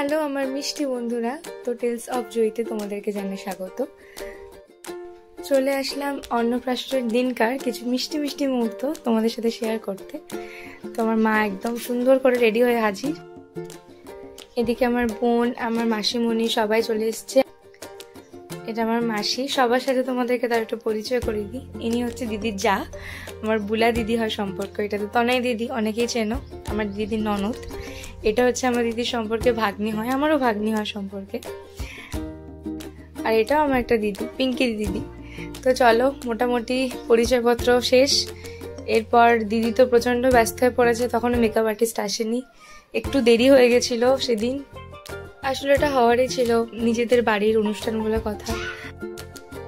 Hello আমার মিষ্টি বন্ধুরা, তো টেলস অফ জয়ীতে তোমাদেরকে জানাই স্বাগত। চলে আসলাম অন্নপ্রাশনের দিনকার কিছু মিষ্টি মিষ্টি মুহূর্ত তোমাদের সাথে শেয়ার করতে। তো আমার মা একদম সুন্দর করে রেডি হয়ে হাজির। এদিকে আমার বোন, আমার মাসিমণি সবাই চলে এসছে। এটা আমার মাসি, সবার সাথে তোমাদেরকে তার একটু পরিচয় করে দিই। ইনি হচ্ছে দিদির যা, আমার বুলা দিদি হয় সম্পর্ক। এটা তো তনয় দিদি, অনেকেই চেনো, আমার দিদির ননদ। এটা হচ্ছে আমার দিদির সম্পর্কে ভাগ্নি হয়, আমারও ভাগ্নি হয় সম্পর্কে। আর এটাও আমার একটা দিদি, পিঙ্কি দিদি। তো চলো, মোটামুটি পরিচয়পত্র শেষ। এরপর দিদি তো প্রচন্ড ব্যস্ত হয়ে পড়েছে, তখনও মেকআপ আর্টিস্ট আসেনি, একটু দেরি হয়ে গেছিল সেদিন। আসলে এটা হওয়ারই ছিল, নিজেদের বাড়ির অনুষ্ঠান বলে কথা।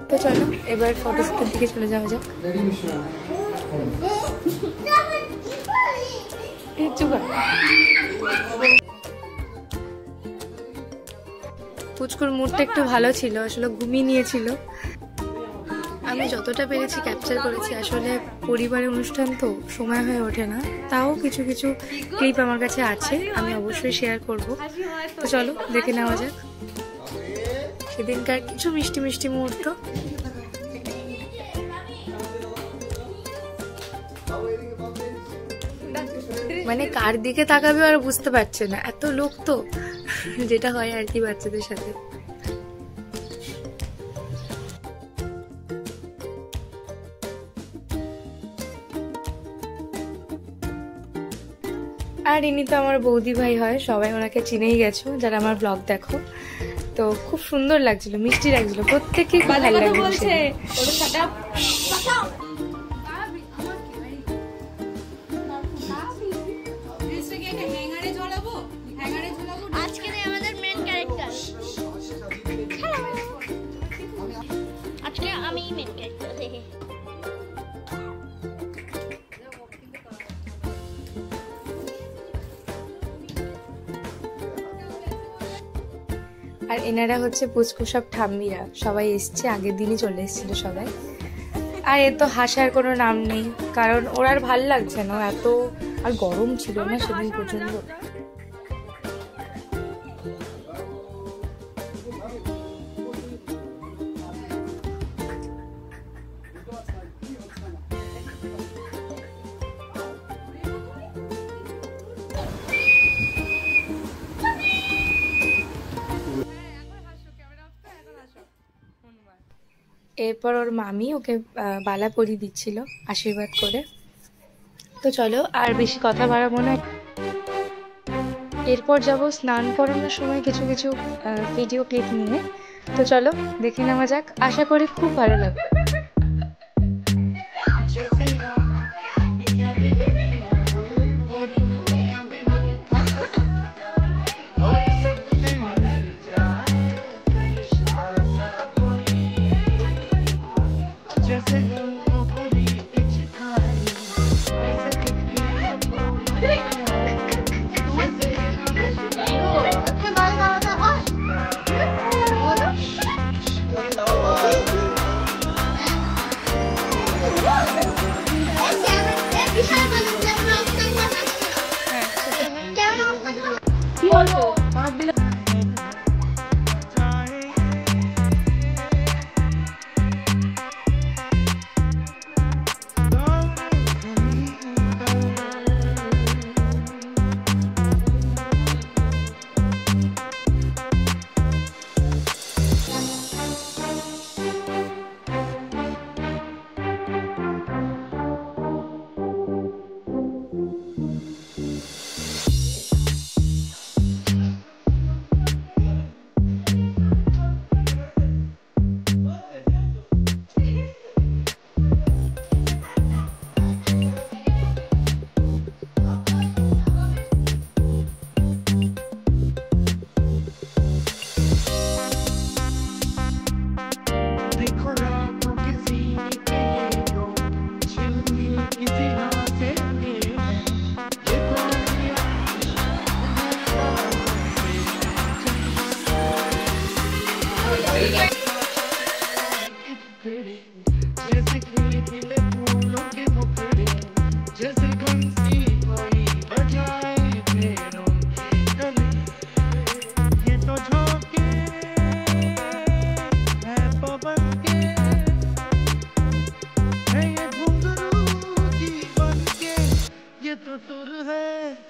তো চলো এবার ফটোশুটের দিকে চলে যাওয়া যাক। পুচকুর মুডটা একটু ভালো ছিল, আসলে ঘুমিয়ে নিয়েছিল। আমি যতটা পেরেছি ক্যাপচার করেছি। আসলে পরিবারের অনুষ্ঠান তো সময় হয়ে ওঠে না, তাও কিছু কিছু ক্লিপ আমার কাছে আছে, আমি অবশ্যই শেয়ার করব। তো চলো দেখে নেওয়া যাক সেদিনকার কিছু মিষ্টি মিষ্টি মুহূর্ত। মানে কার দিকে তাকাবে আর বুঝতে পারছে না, এত লোক তো, যেটা হয় আর কি বাচ্চাদের সাথে। আর ইনি তো আমার বৌদি ভাই হয়, সবাই ওনাকে চিনেই গেছো যারা আমার ব্লগ দেখো। তো খুব সুন্দর লাগছিল, মিষ্টি লাগছিল, প্রত্যেককে ভালো লাগছে। আর এনারা হচ্ছে পুচকু সব ঠাম্মিরা, সবাই এসছে, আগের দিনই চলে এসেছিল সবাই। আর এ তো হাসার কোনো নাম নেই, কারণ ওর আর ভাল লাগছে না, এত আর গরম ছিল না সেদিন প্রচন্ড। এরপর ওর মামি ওকে বালা পরিয়ে দিচ্ছিল আশীর্বাদ করে। তো চলো আর বেশি কথা বাড়াবো না। এরপর যাবো স্নান করানোর সময় কিছু কিছু ভিডিও ক্লিপ নিয়ে। তো চলো দেখে নেওয়া যাক, আশা করি খুব ভালো লাগবে।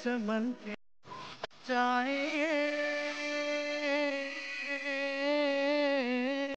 चमन